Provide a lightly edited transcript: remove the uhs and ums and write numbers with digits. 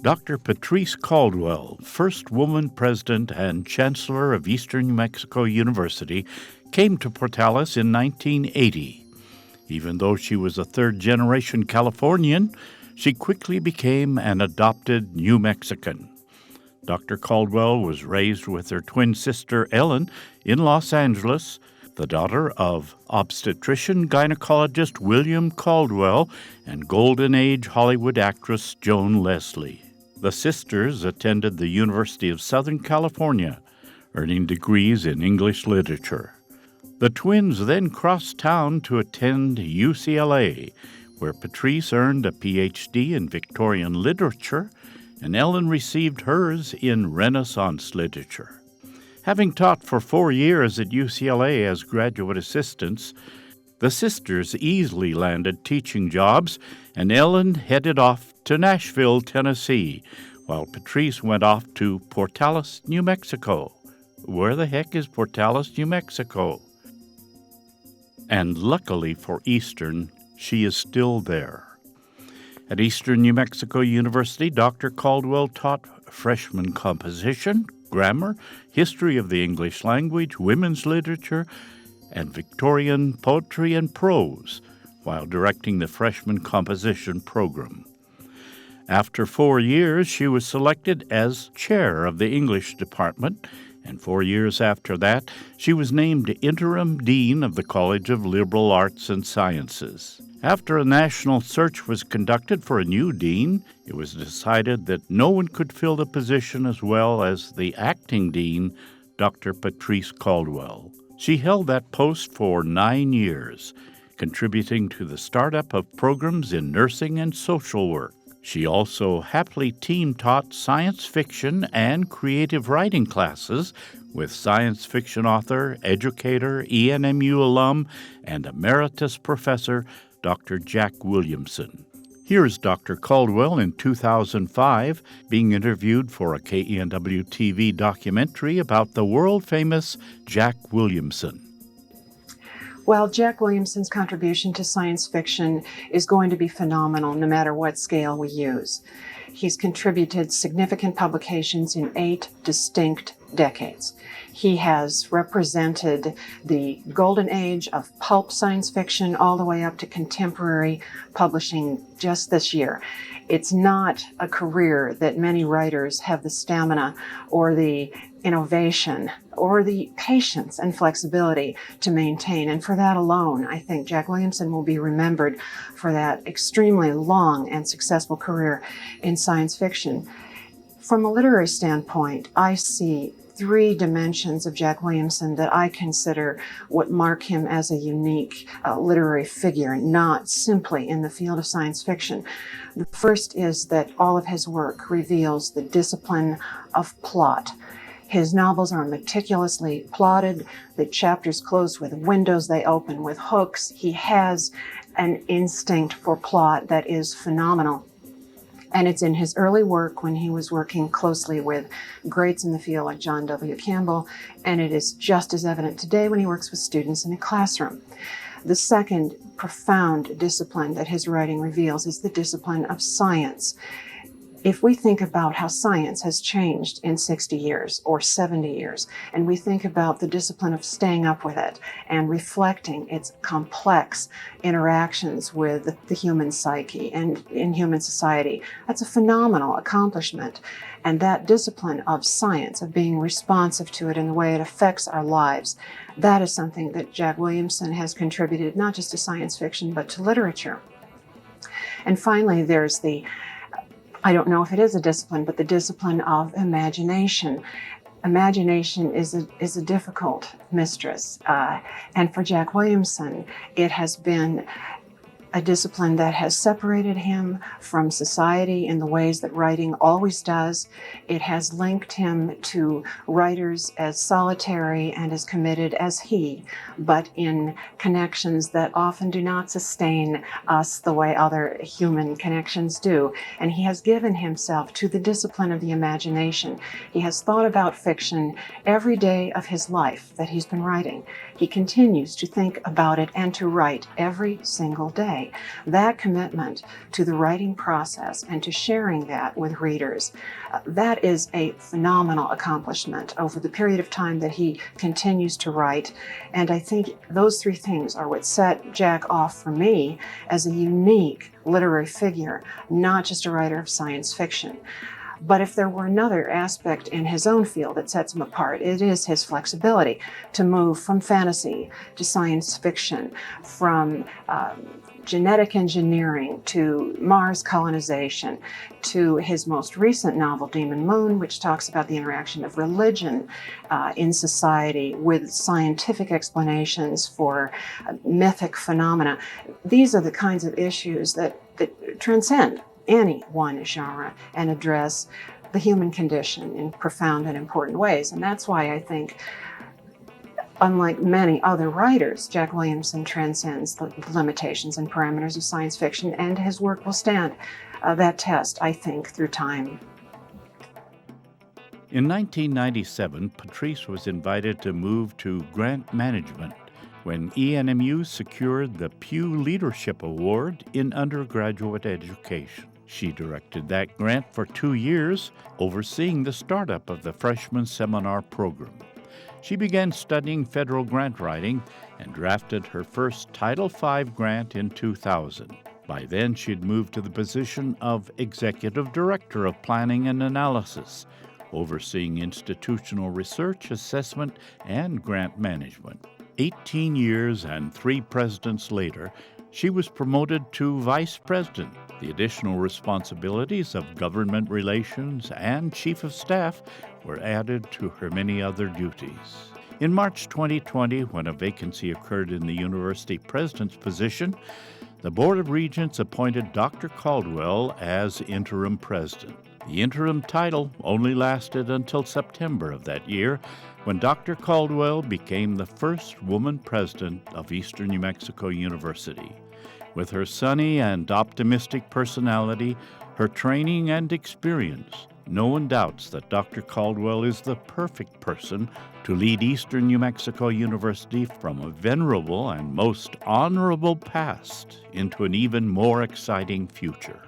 Dr. Patrice Caldwell, first woman president and chancellor of Eastern New Mexico University, came to Portales in 1980. Even though she was a third-generation Californian, she quickly became an adopted New Mexican. Dr. Caldwell was raised with her twin sister Ellen in Los Angeles, the daughter of obstetrician-gynecologist William Caldwell and Golden Age Hollywood actress Joan Leslie. The sisters attended the University of Southern California, earning degrees in English literature. The twins then crossed town to attend UCLA, where Patrice earned a Ph.D. in Victorian literature, and Ellen received hers in Renaissance literature. Having taught for 4 years at UCLA as graduate assistants, the sisters easily landed teaching jobs, and Ellen headed off to Nashville, Tennessee, while Patrice went off to Portales, New Mexico. Where the heck is Portales, New Mexico? And luckily for Eastern, she is still there. At Eastern New Mexico University, Dr. Caldwell taught freshman composition, grammar, history of the English language, women's literature, and Victorian poetry and prose, while directing the freshman composition program. After 4 years, she was selected as chair of the English department, and 4 years after that, she was named interim dean of the College of Liberal Arts and Sciences. After a national search was conducted for a new dean, it was decided that no one could fill the position as well as the acting dean, Dr. Patrice Caldwell. She held that post for 9 years, contributing to the startup of programs in nursing and social work. She also happily team-taught science fiction and creative writing classes with science fiction author, educator, ENMU alum, and emeritus professor Dr. Jack Williamson. Here's Dr. Caldwell in 2005 being interviewed for a KENW TV documentary about the world-famous Jack Williamson. Well, Jack Williamson's contribution to science fiction is going to be phenomenal no matter what scale we use. He's contributed significant publications in 8 distinct decades. He has represented the golden age of pulp science fiction all the way up to contemporary publishing just this year. It's not a career that many writers have the stamina or the innovation or the patience and flexibility to maintain. And for that alone, I think Jack Williamson will be remembered for that extremely long and successful career in science fiction. From a literary standpoint, I see 3 dimensions of Jack Williamson that I consider what mark him as a unique literary figure, not simply in the field of science fiction. The first is that all of his work reveals the discipline of plot. His novels are meticulously plotted. The chapters close with windows, they open with hooks. He has an instinct for plot that is phenomenal. And it's in his early work when he was working closely with greats in the field like John W. Campbell, and it is just as evident today when he works with students in a classroom. The second profound discipline that his writing reveals is the discipline of science. If we think about how science has changed in 60 years or 70 years, and we think about the discipline of staying up with it and reflecting its complex interactions with the human psyche and in human society, that's a phenomenal accomplishment. And that discipline of science, of being responsive to it in the way it affects our lives, that is something that Jack Williamson has contributed not just to science fiction, but to literature. And finally, there's I don't know if it is a discipline, but the discipline of imagination. Imagination is a difficult mistress. And for Jack Williamson, it has been a discipline that has separated him from society in the ways that writing always does. It has linked him to writers as solitary and as committed as he, but in connections that often do not sustain us the way other human connections do. And he has given himself to the discipline of the imagination. He has thought about fiction every day of his life that he's been writing. He continues to think about it and to write every single day. way. That commitment to the writing process and to sharing that with readers, that is a phenomenal accomplishment over the period of time that he continues to write. And I think those three things are what set Jack off for me as a unique literary figure, not just a writer of science fiction. But if there were another aspect in his own field that sets him apart, it is his flexibility to move from fantasy to science fiction, from genetic engineering to Mars colonization, to his most recent novel, Demon Moon, which talks about the interaction of religion in society with scientific explanations for mythic phenomena. These are the kinds of issues that transcend any one genre and address the human condition in profound and important ways. And that's why I think, unlike many other writers, Jack Williamson transcends the limitations and parameters of science fiction, and his work will stand that test, I think, through time. In 1997, Patrice was invited to move to grant management when ENMU secured the Pew Leadership Award in undergraduate education. She directed that grant for 2 years, overseeing the startup of the freshman seminar program. She began studying federal grant writing and drafted her first Title V grant in 2000. By then, she'd moved to the position of Executive Director of Planning and Analysis, overseeing institutional research, assessment, and grant management. 18 years and 3 presidents later, she was promoted to Vice President. The additional responsibilities of government relations and Chief of Staff were added to her many other duties. In March 2020, when a vacancy occurred in the university president's position, the Board of Regents appointed Dr. Caldwell as interim president. The interim title only lasted until September of that year, when Dr. Caldwell became the first woman president of Eastern New Mexico University. With her sunny and optimistic personality, her training and experience, no one doubts that Dr. Caldwell is the perfect person to lead Eastern New Mexico University from a venerable and most honorable past into an even more exciting future.